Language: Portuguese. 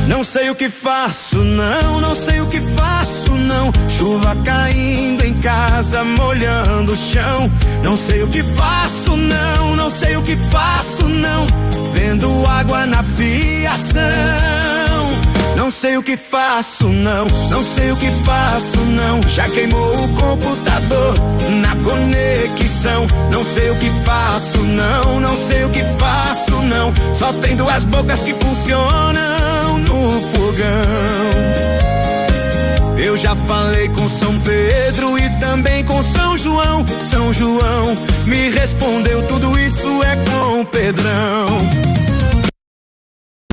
Não sei o que faço, não, não sei o que faço, não. Chuva caindo em casa, molhando o chão. Não sei o que faço, não, não sei o que faço, não. Vendo água na fiação. Não sei o que faço, não, não sei o que faço, não. Já queimou o computador na conexão. Não sei o que faço, não, não sei o que faço, não. Só tem duas bocas que funcionam no fogão. Eu já falei com São Pedro e também com São João. São João me respondeu, tudo isso é com o Pedrão.